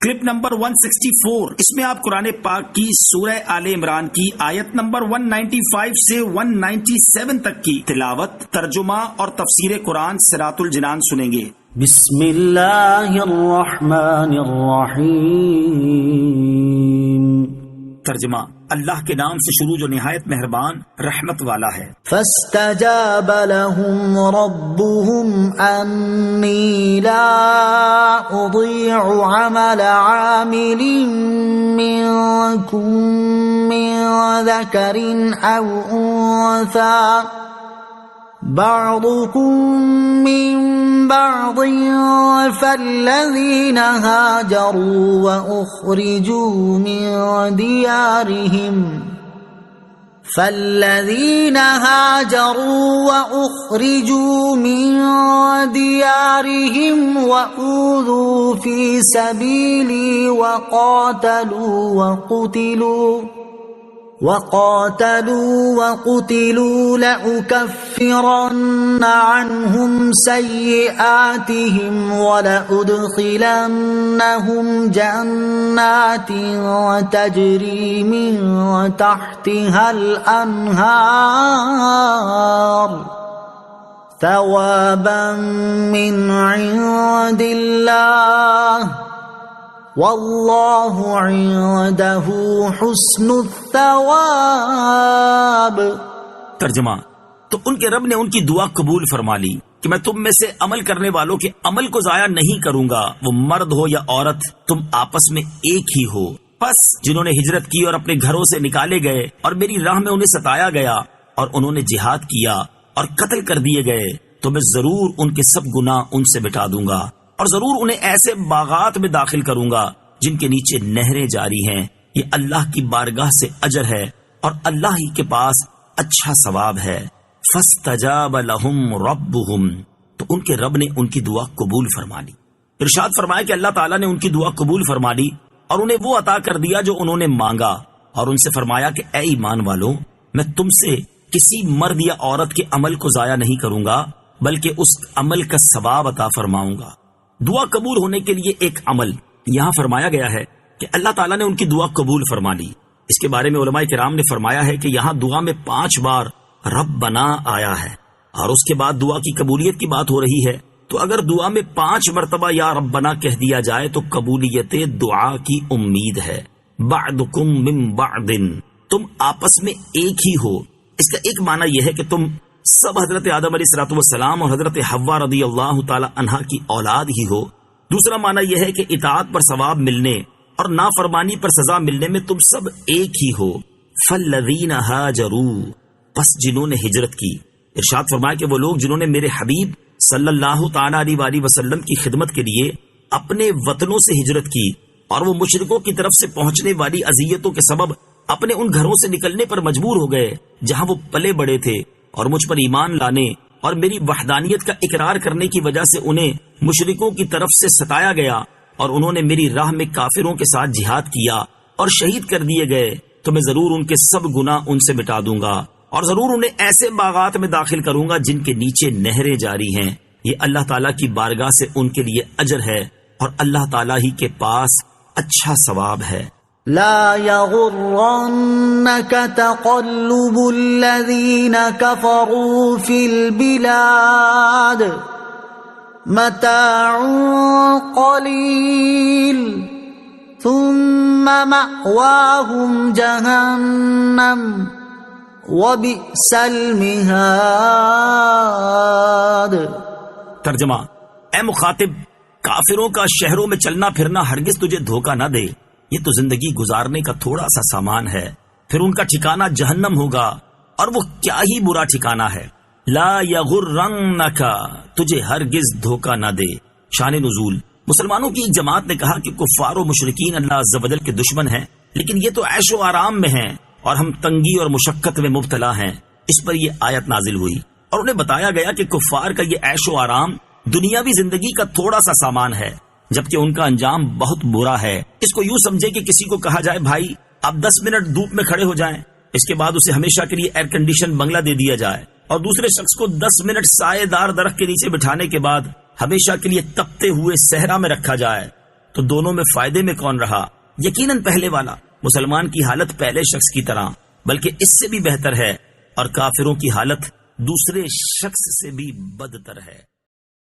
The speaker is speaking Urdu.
کلپ نمبر 164، اس میں آپ قرآن پاک کی سورہ آل عمران کی آیت نمبر 195 سے 197 تک کی تلاوت، ترجمہ اور تفسیر قرآن صراط الجنان سنیں گے۔ بسم اللہ الرحمن الرحیم۔ ترجمہ، اللہ کے نام سے شروع جو نہایت مہربان رحمت والا ہے۔ فاستجاب لهم ربهم انی لا اضيع عمل عامل منكم من ذکر او انثى بعضكم من بعض فالذين هاجروا وأخرجوا من ديارهم وأوذوا في سبيلي وقاتلوا لأكفرن عنهم سيئاتهم ولأدخلنهم جنات تجري من تحتها الأنهار ثوابا من عند الله واللہ عنده حسن الثواب۔ ترجمہ، تو ان کے رب نے ان کی دعا قبول فرما لی کہ میں تم میں سے عمل کرنے والوں کے عمل کو ضائع نہیں کروں گا، وہ مرد ہو یا عورت، تم آپس میں ایک ہی ہو۔ پس جنہوں نے ہجرت کی اور اپنے گھروں سے نکالے گئے اور میری راہ میں انہیں ستایا گیا اور انہوں نے جہاد کیا اور قتل کر دیے گئے، تو میں ضرور ان کے سب گناہ ان سے مٹا دوں گا، اور ضرور انہیں ایسے باغات میں داخل کروں گا جن کے نیچے نہریں جاری ہیں۔ یہ اللہ کی بارگاہ سے اجر ہے اور اللہ ہی کے پاس اچھا ثواب ہے۔ فاستجاب لهم ربهم، تو ان کے رب نے ان کی دعا قبول فرما لی۔ ارشاد فرمایا کہ اللہ تعالیٰ نے ان کی دعا قبول فرما لی اور انہیں وہ عطا کر دیا جو انہوں نے مانگا، اور ان سے فرمایا کہ اے ایمان والو، میں تم سے کسی مرد یا عورت کے عمل کو ضائع نہیں کروں گا، بلکہ اس عمل کا ثواب عطا فرماؤں گا۔ دعا قبول ہونے کے لیے ایک عمل یہاں فرمایا گیا ہے کہ اللہ تعالیٰ نے ان کی دعا قبول فرما لی۔ اس کے بارے میں علماء کرام نے فرمایا ہے کہ یہاں دعا میں 5 بار ربنا آیا ہے، اور اس کے بعد دعا کی قبولیت کی بات ہو رہی ہے، تو اگر دعا میں 5 مرتبہ یا ربنا کہہ دیا جائے تو قبولیت دعا کی امید ہے۔ بعدکم من بعد، تم آپس میں ایک ہی ہو۔ اس کا ایک معنی یہ ہے کہ تم سب حضرت آدم علیہ الصلوۃ والسلام اور حضرت حوا رضی اللہ تعالی عنہا کی اولاد ہی ہو۔ دوسرا معنی یہ ہے کہ اطاعت پر ثواب ملنے اور نافرمانی پر سزا ملنے میں تم سب ایک ہی ہو۔ فالذین ہاجروا، پس جنہوں نے ہجرت کی۔ ارشاد فرمایا کہ وہ لوگ جنہوں نے میرے حبیب صلی اللہ تعالی علیہ وسلم کی خدمت کے لیے اپنے وطنوں سے ہجرت کی اور وہ مشرکوں کی طرف سے پہنچنے والی اذیتوں کے سبب اپنے ان گھروں سے نکلنے پر مجبور ہو گئے جہاں وہ پلے بڑے تھے، اور مجھ پر ایمان لانے اور میری وحدانیت کا اقرار کرنے کی وجہ سے انہیں مشرکوں کی طرف سے ستایا گیا، اور انہوں نے میری راہ میں کافروں کے ساتھ جہاد کیا اور شہید کر دیے گئے، تو میں ضرور ان کے سب گناہ ان سے مٹا دوں گا، اور ضرور انہیں ایسے باغات میں داخل کروں گا جن کے نیچے نہریں جاری ہیں۔ یہ اللہ تعالیٰ کی بارگاہ سے ان کے لیے اجر ہے اور اللہ تعالیٰ ہی کے پاس اچھا ثواب ہے۔ لا يغرنك تقلب الذين كفروا في البلاد متاع قليل ثم مأواهم جهنم وبئس المہاد۔ ترجمہ، اے مخاطب، کافروں کا شہروں میں چلنا پھرنا ہرگز تجھے دھوکہ نہ دے، یہ تو زندگی گزارنے کا تھوڑا سا سامان ہے، پھر ان کا ٹھکانہ جہنم ہوگا، اور وہ کیا ہی برا ٹھکانہ ہے۔ لا یغرنک، تجھے ہرگز دھوکہ نہ دے۔ شان نزول، مسلمانوں کی ایک جماعت نے کہا کہ کفار و مشرکین اللہ عز و جل کے دشمن ہیں، لیکن یہ تو عیش و آرام میں ہیں اور ہم تنگی اور مشقت میں مبتلا ہیں۔ اس پر یہ آیت نازل ہوئی اور انہیں بتایا گیا کہ کفار کا یہ عیش و آرام دنیاوی زندگی کا تھوڑا سا سامان ہے، جبکہ ان کا انجام بہت برا ہے۔ اس کو یوں سمجھے کہ کسی کو کہا جائے بھائی آپ 10 منٹ دھوپ میں کھڑے ہو جائیں، اس کے بعد اسے ہمیشہ کے لیے ایئر کنڈیشن بنگلہ دے دیا جائے، اور دوسرے شخص کو 10 منٹ سائے دار درخت کے نیچے بٹھانے کے بعد ہمیشہ کے لیے تپتے ہوئے صحرا میں رکھا جائے، تو دونوں میں فائدے میں کون رہا؟ یقیناً پہلے والا۔ مسلمان کی حالت پہلے شخص کی طرح بلکہ اس سے بھی بہتر ہے، اور کافروں کی حالت دوسرے شخص سے بھی بدتر ہے۔